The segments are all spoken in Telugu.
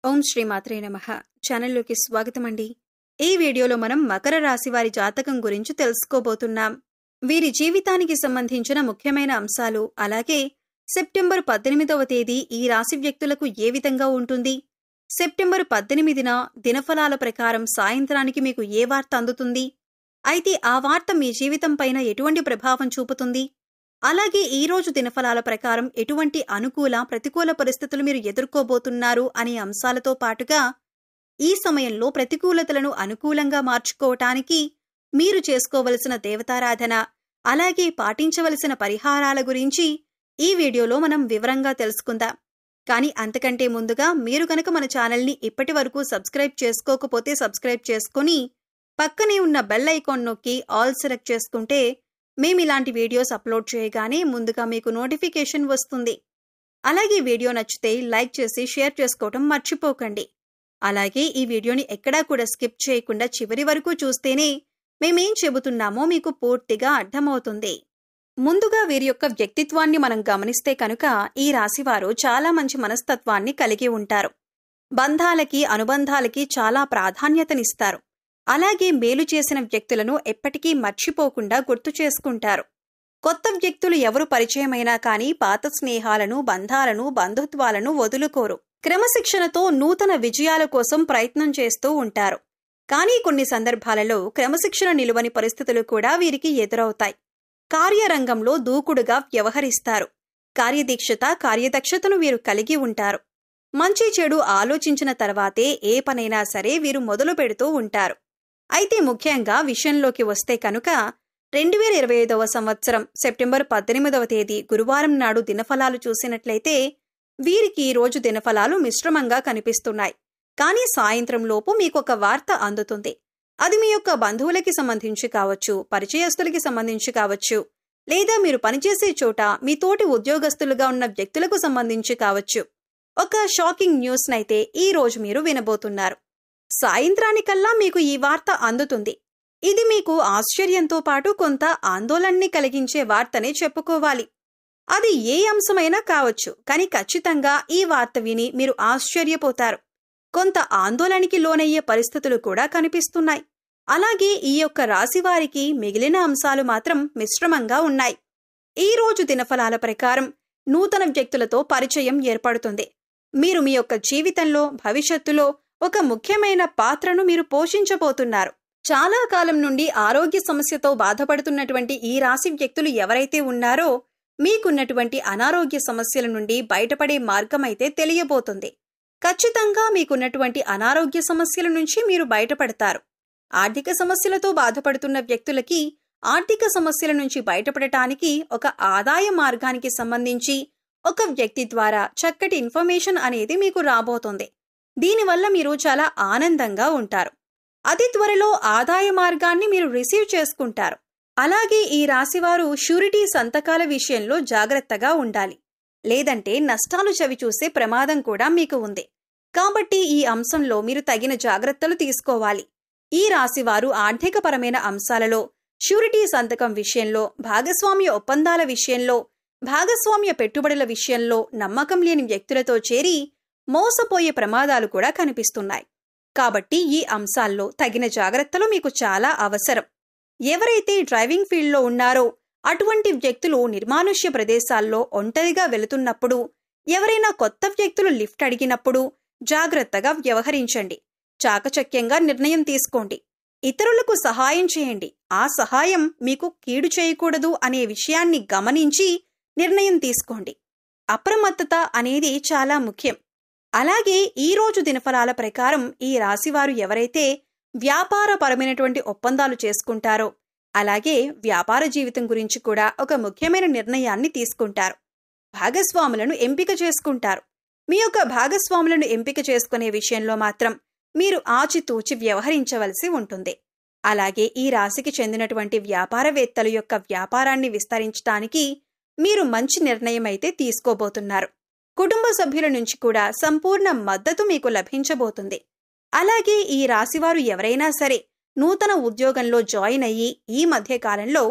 ఓం శ్రీ మాత్రే నమః. ఛానల్లోకి స్వాగతం అండి. ఈ వీడియోలో మనం మకర రాశి వారి జాతకం గురించి తెలుసుకోబోతున్నాం. వీరి జీవితానికి సంబంధించిన ముఖ్యమైన అంశాలు, అలాగే సెప్టెంబర్ 18వ తేదీ ఈ రాశి వ్యక్తులకు ఏ విధంగా ఉంటుంది, సెప్టెంబర్ 18న దినఫలాల ప్రకారం సాయంత్రానికి మీకు ఏ వార్త అందుతుంది, అయితే ఆ వార్త మీ జీవితం పైన ఎటువంటి ప్రభావం చూపుతుంది, అలాగే ఈ రోజు దినఫలాల ప్రకారం ఎటువంటి అనుకూల ప్రతికూల పరిస్థితులు మీరు ఎదుర్కోబోతున్నారు అనే అంశాలతో పాటుగా ఈ సమయంలో ప్రతికూలతలను అనుకూలంగా మార్చుకోవటానికి మీరు చేసుకోవలసిన దేవతారాధన, అలాగే పాటించవలసిన పరిహారాల గురించి ఈ వీడియోలో మనం వివరంగా తెలుసుకుందాం. కానీ అంతకంటే ముందుగా మీరు కనుక మన ఛానల్ని ఇప్పటి వరకు సబ్స్క్రైబ్ చేసుకోకపోతే సబ్స్క్రైబ్ చేసుకుని పక్కనే ఉన్న బెల్ ఐకాన్ నొక్కి ఆల్ సెలెక్ట్ చేసుకుంటే మేమిలాంటి వీడియోస్ అప్లోడ్ చేయగానే ముందుగా మీకు నోటిఫికేషన్ వస్తుంది. అలాగే వీడియో నచ్చితే లైక్ చేసి షేర్ చేసుకోవటం మర్చిపోకండి. అలాగే ఈ వీడియోని ఎక్కడా కూడా స్కిప్ చేయకుండా చివరి వరకు చూస్తేనే మేమేం చెబుతున్నామో మీకు పూర్తిగా అర్థమవుతుంది. ముందుగా వీరి యొక్క వ్యక్తిత్వాన్ని మనం గమనిస్తే కనుక ఈ రాశివారు చాలా మంచి మనస్తత్వాన్ని కలిగి ఉంటారు. బంధాలకి అనుబంధాలకి చాలా ప్రాధాన్యతనిస్తారు. అలాగే మేలు చేసిన వ్యక్తులను ఎప్పటికీ మర్చిపోకుండా గుర్తు చేసుకుంటారు. కొత్త వ్యక్తులు ఎవరు పరిచయమైనా కానీ పాత స్నేహాలను, బంధాలను, బంధుత్వాలను వదులుకోరు. క్రమశిక్షణతో నూతన విజయాల కోసం ప్రయత్నం చేస్తూ ఉంటారు. కానీ కొన్ని సందర్భాలలో క్రమశిక్షణ నిలువని పరిస్థితులు కూడా వీరికి ఎదురవుతాయి. కార్యరంగంలో దూకుడుగా వ్యవహరిస్తారు. కార్యదక్షతను వీరు కలిగి ఉంటారు. మంచి చెడు ఆలోచించిన తర్వాతే ఏ పనైనా సరే వీరు మొదలు పెడుతూ ఉంటారు. అయితే ముఖ్యంగా విషయంలోకి వస్తే కనుక 2025వ సంవత్సరం సెప్టెంబర్ 18వ తేదీ గురువారం నాడు దినఫలాలు చూసినట్లయితే వీరికి ఈ రోజు దినఫలాలు మిశ్రమంగా కనిపిస్తున్నాయి. కానీ సాయంత్రం లోపు మీకొక వార్త అందుతుంది. అది మీ యొక్క బంధువులకి సంబంధించి కావచ్చు, పరిచయస్తులకి సంబంధించి కావచ్చు, లేదా మీరు పనిచేసే చోట మీ తోటి ఉద్యోగస్తులుగా ఉన్న వ్యక్తులకు సంబంధించి కావచ్చు. ఒక షాకింగ్ న్యూస్నైతే ఈ రోజు మీరు వినబోతున్నారు. సాయంత్రానికల్లా మీకు ఈ వార్త అందుతుంది. ఇది మీకు ఆశ్చర్యంతో పాటు కొంత ఆందోళనని కలిగించే వార్తనే చెప్పుకోవాలి. అది ఏ అంశమైనా కావచ్చు, కానీ ఖచ్చితంగా ఈ వార్త విని మీరు ఆశ్చర్యపోతారు. కొంత ఆందోళనకి లోనయ్యే పరిస్థితులు కూడా కనిపిస్తున్నాయి. అలాగే ఈ యొక్క రాశివారికి మిగిలిన అంశాలు మాత్రం మిశ్రమంగా ఉన్నాయి. ఈ రోజు దినఫలాల ప్రకారం నూతన వ్యక్తులతో పరిచయం ఏర్పడుతుంది. మీరు మీ యొక్క జీవితంలో, భవిష్యత్తులో ఒక ముఖ్యమైన పాత్రను మీరు పోషించబోతున్నారు. చాలా కాలం నుండి ఆరోగ్య సమస్యతో బాధపడుతున్నటువంటి ఈ రాశి వ్యక్తులు ఎవరైతే ఉన్నారో మీకున్నటువంటి అనారోగ్య సమస్యల నుండి బయటపడే మార్గమైతే తెలియబోతుంది. ఖచ్చితంగా మీకున్నటువంటి అనారోగ్య సమస్యల నుంచి మీరు బయటపడతారు. ఆర్థిక సమస్యలతో బాధపడుతున్న వ్యక్తులకి ఆర్థిక సమస్యల నుంచి బయటపడటానికి ఒక ఆదాయ మార్గానికి సంబంధించి ఒక వ్యక్తి ద్వారా చక్కటి ఇన్ఫర్మేషన్ అనేది మీకు రాబోతోంది. దీనివల్ల మీరు చాలా ఆనందంగా ఉంటారు. అతి త్వరలో ఆదాయ మార్గాన్ని మీరు రిసీవ్ చేసుకుంటారు. అలాగే ఈ రాశివారు షూరిటీ సంతకాల విషయంలో జాగ్రత్తగా ఉండాలి. లేదంటే నష్టాలు చవిచూసే ప్రమాదం కూడా మీకు ఉంది. కాబట్టి ఈ అంశంలో మీరు తగిన జాగ్రత్తలు తీసుకోవాలి. ఈ రాశివారు ఆర్థికపరమైన అంశాలలో, షూరిటీ సంతకం విషయంలో, భాగస్వామ్య ఒప్పందాల విషయంలో, భాగస్వామ్య పెట్టుబడుల విషయంలో నమ్మకం లేని వ్యక్తులతో చేరి మోసపోయే ప్రమాదాలు కూడా కనిపిస్తున్నాయి. కాబట్టి ఈ అంశాల్లో తగిన జాగ్రత్తలు మీకు చాలా అవసరం. ఎవరైతే డ్రైవింగ్ ఫీల్డ్లో ఉన్నారో అటువంటి వ్యక్తులు నిర్మానుష్య ప్రదేశాల్లో ఒంటరిగా వెళుతున్నప్పుడు, ఎవరైనా కొత్త వ్యక్తులు లిఫ్ట్ అడిగినప్పుడు జాగ్రత్తగా వ్యవహరించండి. చాకచక్యంగా నిర్ణయం తీసుకోండి. ఇతరులకు సహాయం చేయండి. ఆ సహాయం మీకు కీడు చేయకూడదు అనే విషయాన్ని గమనించి నిర్ణయం తీసుకోండి. అప్రమత్తత అనేది చాలా ముఖ్యం. అలాగే ఈ రోజు దినఫలాల ప్రకారం ఈ రాశివారు ఎవరైతే వ్యాపారపరమైనటువంటి ఒప్పందాలు చేసుకుంటారో, అలాగే వ్యాపార జీవితం గురించి కూడా ఒక ముఖ్యమైన నిర్ణయాన్ని తీసుకుంటారు. భాగస్వాములను ఎంపిక చేసుకుంటారు. మీ యొక్క భాగస్వాములను ఎంపిక చేసుకునే విషయంలో మాత్రం మీరు ఆచితూచి వ్యవహరించవలసి ఉంటుంది. అలాగే ఈ రాశికి చెందినటువంటి వ్యాపారవేత్తల యొక్క వ్యాపారాన్ని విస్తరించడానికి మీరు మంచి నిర్ణయం అయితే తీసుకోబోతున్నారు. కుటుంబ సభ్యుల నుంచి కూడా సంపూర్ణ మద్దతు మీకు లభించబోతుంది. అలాగే ఈ రాశివారు ఎవరైనా సరే నూతన ఉద్యోగంలో జాయిన్ అయ్యి ఈ మధ్య కాలంలో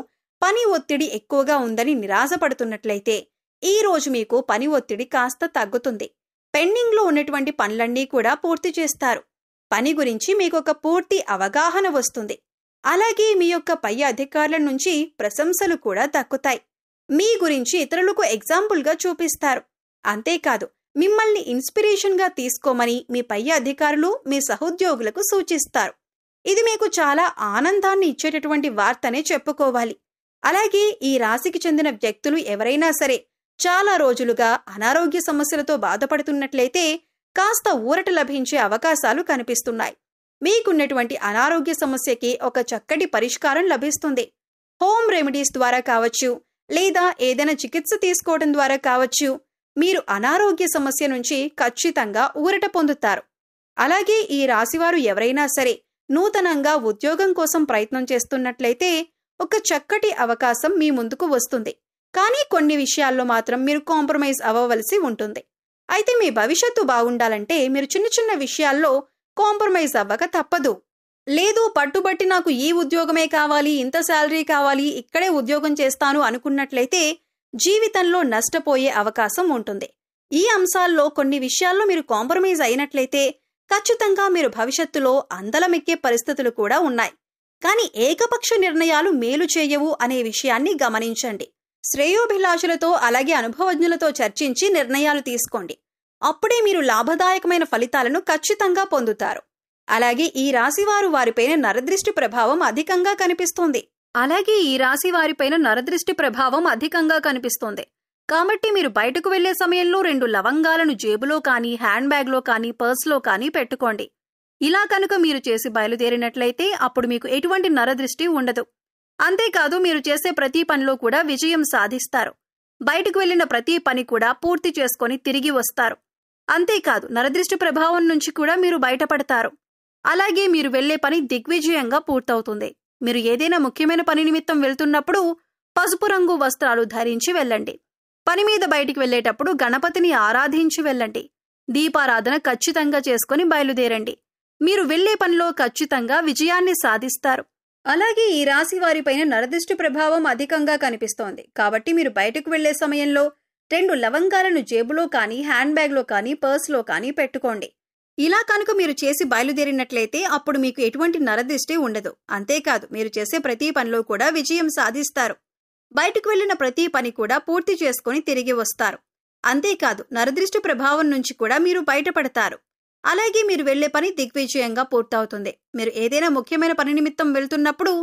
పని ఒత్తిడి ఎక్కువగా ఉందని నిరాశపడుతున్నట్లయితే ఈ రోజు మీకు పని ఒత్తిడి కాస్త తగ్గుతుంది. పెండింగ్లో ఉన్నటువంటి పనులన్నీ కూడా పూర్తి చేస్తారు. పని గురించి మీకొక పూర్తి అవగాహన వస్తుంది. అలాగే మీ యొక్క పై అధికారుల నుంచి ప్రశంసలు కూడా దక్కుతాయి. మీ గురించి ఇతరులకు ఎగ్జాంపుల్గా చూపిస్తారు. అంతేకాదు, మిమ్మల్ని ఇన్స్పిరేషన్గా తీసుకోమని మీ పై అధికారులు మీ సహోద్యోగులకు సూచిస్తారు. ఇది మీకు చాలా ఆనందాన్ని ఇచ్చేటటువంటి వార్తనే చెప్పుకోవాలి. అలాగే ఈ రాశికి చెందిన వ్యక్తులు ఎవరైనా సరే చాలా రోజులుగా అనారోగ్య సమస్యలతో బాధపడుతున్నట్లయితే కాస్త ఊరట లభించే అవకాశాలు కనిపిస్తున్నాయి. మీకున్నటువంటి అనారోగ్య సమస్యకి ఒక చక్కటి పరిష్కారం లభిస్తుంది. హోమ్ రెమెడీస్ ద్వారా కావచ్చు, లేదా ఏదైనా చికిత్స తీసుకోవడం ద్వారా కావచ్చు, మీరు అనారోగ్య సమస్య నుంచి ఖచ్చితంగా ఊరట పొందుతారు. అలాగే ఈ రాశివారు ఎవరైనా సరే నూతనంగా ఉద్యోగం కోసం ప్రయత్నం చేస్తున్నట్లయితే ఒక చక్కటి అవకాశం మీ ముందుకు వస్తుంది. కానీ కొన్ని విషయాల్లో మాత్రం మీరు కాంప్రమైజ్ అవ్వవలసి ఉంటుంది. అయితే మీ భవిష్యత్తు బాగుండాలంటే మీరు చిన్న చిన్న విషయాల్లో కాంప్రమైజ్ అవ్వక తప్పదు. లేదు, పట్టుబట్టి నాకు ఈ ఉద్యోగమే కావాలి, ఇంత శాలరీ కావాలి, ఇక్కడే ఉద్యోగం చేస్తాను అనుకున్నట్లయితే జీవితంలో నష్టపోయే అవకాశం ఉంటుంది. ఈ అంశాల్లో కొన్ని విషయాల్లో మీరు కాంప్రమైజ్ అయినట్లయితే ఖచ్చితంగా మీరు భవిష్యత్తులో అందలమెక్కే పరిస్థితులు కూడా ఉన్నాయి. కానీ ఏకపక్ష నిర్ణయాలు మేలు చేయవు అనే విషయాన్ని గమనించండి. శ్రేయోభిలాషులతో అలాగే అనుభవజ్ఞులతో చర్చించి నిర్ణయాలు తీసుకోండి. అప్పుడే మీరు లాభదాయకమైన ఫలితాలను ఖచ్చితంగా పొందుతారు. అలాగే ఈ రాశివారు వారిపైన నరదృష్టి ప్రభావం అధికంగా కనిపిస్తోంది. కాబట్టి మీరు బయటకు వెళ్లే సమయంలో 2 లవంగాలను జేబులో కానీ, హ్యాండ్ బ్యాగ్లో కానీ, పర్స్లో కానీ పెట్టుకోండి. ఇలా కనుక మీరు చేసి బయలుదేరినట్లయితే అప్పుడు మీకు ఎటువంటి నరదృష్టి ఉండదు. అంతేకాదు, మీరు చేసే ప్రతి పనిలో కూడా విజయం సాధిస్తారు. బయటకు వెళ్లిన ప్రతి పని కూడా పూర్తి చేసుకొని తిరిగి వస్తారు. అంతేకాదు, నరదృష్టి ప్రభావం నుంచి కూడా మీరు బయటపడతారు. అలాగే మీరు వెళ్లే పని దిగ్విజయంగా పూర్తవుతుంది. మీరు ఏదైనా ముఖ్యమైన పని నిమిత్తం వెళ్తున్నప్పుడు పసుపు రంగు వస్త్రాలు ధరించి వెళ్ళండి. పని మీద బయటికి వెళ్లేటప్పుడు గణపతిని ఆరాధించి వెళ్ళండి. దీపారాధన ఖచ్చితంగా చేసుకుని బయలుదేరండి. మీరు వెళ్లే పనిలో ఖచ్చితంగా విజయాన్ని సాధిస్తారు. అలాగే ఈ రాశి వారిపైన నరదృష్టి ప్రభావం అధికంగా కనిపిస్తోంది. కాబట్టి మీరు బయటకు వెళ్లే సమయంలో 2 లవంగాలను జేబులో కానీ, హ్యాండ్ బ్యాగ్లో కానీ, పర్స్లో కానీ పెట్టుకోండి. ఇలా కనుక మీరు చేసి బయలుదేరినట్లయితే అప్పుడు మీకు ఎటువంటి నరదృష్టి ఉండదు. అంతేకాదు, మీరు చేసే ప్రతి పనిలో కూడా విజయం సాధిస్తారు. బయటకు వెళ్లిన ప్రతి పని కూడా పూర్తి చేసుకుని తిరిగి వస్తారు. అంతేకాదు, నరదృష్టి ప్రభావం నుంచి కూడా మీరు బయటపడతారు. అలాగే మీరు వెళ్లే పని దిగ్విజయంగా పూర్తవుతుంది. మీరు ఏదైనా ముఖ్యమైన పని నిమిత్తం వెళ్తున్నప్పుడు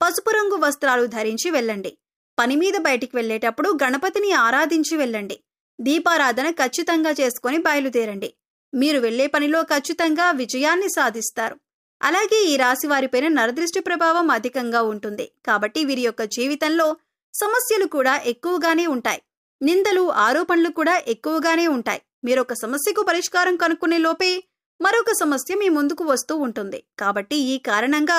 పసుపు రంగు వస్త్రాలు ధరించి వెళ్ళండి. పని మీద బయటికి వెళ్లేటప్పుడు గణపతిని ఆరాధించి వెళ్ళండి. దీపారాధన ఖచ్చితంగా చేసుకుని బయలుదేరండి. మీరు వెళ్లే పనిలో ఖచ్చితంగా విజయాన్ని సాధిస్తారు. అలాగే ఈ రాశి వారిపైన నరదృష్టి ప్రభావం అధికంగా ఉంటుంది. కాబట్టి వీరి యొక్క జీవితంలో సమస్యలు కూడా ఎక్కువగానే ఉంటాయి. నిందలు, ఆరోపణలు కూడా ఎక్కువగానే ఉంటాయి. మీరొక సమస్యకు పరిష్కారం కనుక్కునే లోపే మరొక సమస్య మీ ముందుకు వస్తూ ఉంటుంది. కాబట్టి ఈ కారణంగా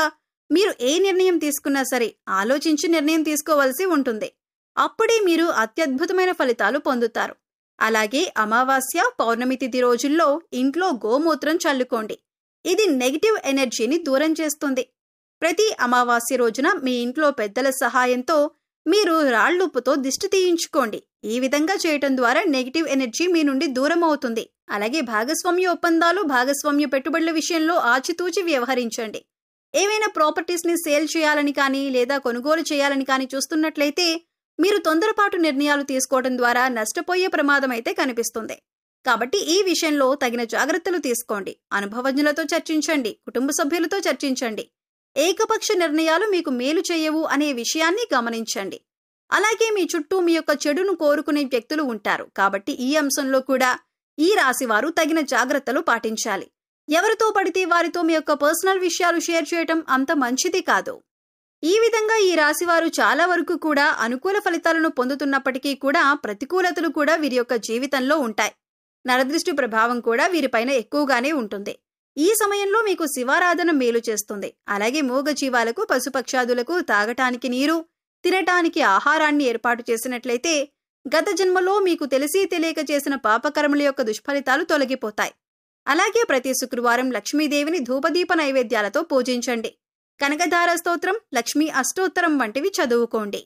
మీరు ఏ నిర్ణయం తీసుకున్నా సరే ఆలోచించి నిర్ణయం తీసుకోవాల్సి ఉంటుంది. అప్పుడే మీరు అత్యద్భుతమైన ఫలితాలు పొందుతారు. అలాగే అమావాస్య, పౌర్ణమి తిథి రోజుల్లో ఇంట్లో గోమూత్రం చల్లుకోండి. ఇది నెగిటివ్ ఎనర్జీని దూరం చేస్తుంది. ప్రతి అమావాస్య రోజున మీ ఇంట్లో పెద్దల సహాయంతో మీరు రాళ్లుప్పుతో దిష్టి తీయించుకోండి. ఈ విధంగా చేయటం ద్వారా నెగిటివ్ ఎనర్జీ మీ నుండి దూరం అవుతుంది. అలాగే భాగస్వామ్య ఒప్పందాలు, భాగస్వామ్య పెట్టుబడుల విషయంలో ఆచితూచి వ్యవహరించండి. ఏవైనా ప్రాపర్టీస్ ని సేల్ చేయాలని కానీ, లేదా కొనుగోలు చేయాలని కానీ చూస్తున్నట్లయితే మీరు తొందరపాటు నిర్ణయాలు తీసుకోవడం ద్వారా నష్టపోయే ప్రమాదం అయితే కనిపిస్తుంది. కాబట్టి ఈ విషయంలో తగిన జాగ్రత్తలు తీసుకోండి. అనుభవజ్ఞులతో చర్చించండి. కుటుంబ సభ్యులతో చర్చించండి. ఏకపక్ష నిర్ణయాలు మీకు మేలు చేయవు అనే విషయాన్ని గమనించండి. అలాగే మీ చుట్టూ మీ యొక్క చెడును కోరుకునే వ్యక్తులు ఉంటారు. కాబట్టి ఈ అంశంలో కూడా ఈ రాశివారు తగిన జాగ్రత్తలు పాటించాలి. ఎవరితో పడితే వారితో మీ యొక్క పర్సనల్ విషయాలు షేర్ చేయటం అంత మంచిది కాదు. ఈ విధంగా ఈ రాశివారు చాలా వరకు కూడా అనుకూల ఫలితాలను పొందుతున్నప్పటికీ కూడా ప్రతికూలతలు కూడా వీరి యొక్క జీవితంలో ఉంటాయి. నరదృష్టి ప్రభావం కూడా వీరిపైన ఎక్కువగానే ఉంటుంది. ఈ సమయంలో మీకు శివారాధన మేలు చేస్తుంది. అలాగే మూగజీవాలకు, పశుపక్షాదులకు తాగటానికి నీరు, తినటానికి ఆహారాన్ని ఏర్పాటు చేసినట్లయితే గత జన్మలో మీకు తెలిసి తెలియక చేసిన పాపకర్మల యొక్క దుష్ఫలితాలు తొలగిపోతాయి. అలాగే ప్రతి శుక్రవారం లక్ష్మీదేవిని ధూపదీప నైవేద్యాలతో పూజించండి. కనకధార స్తోత్రం, లక్ష్మీ అష్టోత్తరం వంటివి చదువుకోండి.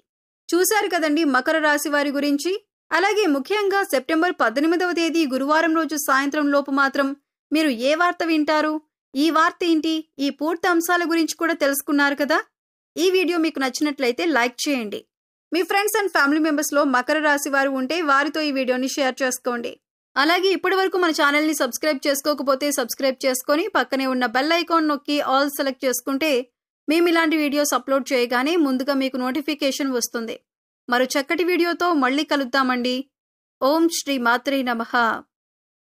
చూశారు కదండి మకర రాశి వారి గురించి. అలాగే ముఖ్యంగా సెప్టెంబర్ 18వ తేదీ గురువారం రోజు సాయంత్రం లోపు మాత్రం మీరు ఏ వార్త వింటారు, ఈ వార్త ఏంటి, ఈ పూర్తి అంశాల గురించి కూడా తెలుసుకున్నారు కదా. ఈ వీడియో మీకు నచ్చినట్లయితే లైక్ చేయండి. మీ ఫ్రెండ్స్ అండ్ ఫ్యామిలీ మెంబర్స్లో మకర రాశి వారు ఉంటే వారితో ఈ వీడియోని షేర్ చేసుకోండి. అలాగే ఇప్పటి వరకు మన ఛానల్ని సబ్స్క్రైబ్ చేసుకోకపోతే సబ్స్క్రైబ్ చేసుకొని పక్కనే ఉన్న బెల్ ఐకాన్ నొక్కి ఆల్ సెలెక్ట్ చేసుకుంటే మేము ఇలాంటి వీడియోస్ అప్లోడ్ చేయగానే ముందుగా మీకు నోటిఫికేషన్ వస్తుంది. మరో చక్కటి వీడియోతో మళ్ళీ కలుద్దామండి. ఓం శ్రీ మాత్రే నమః.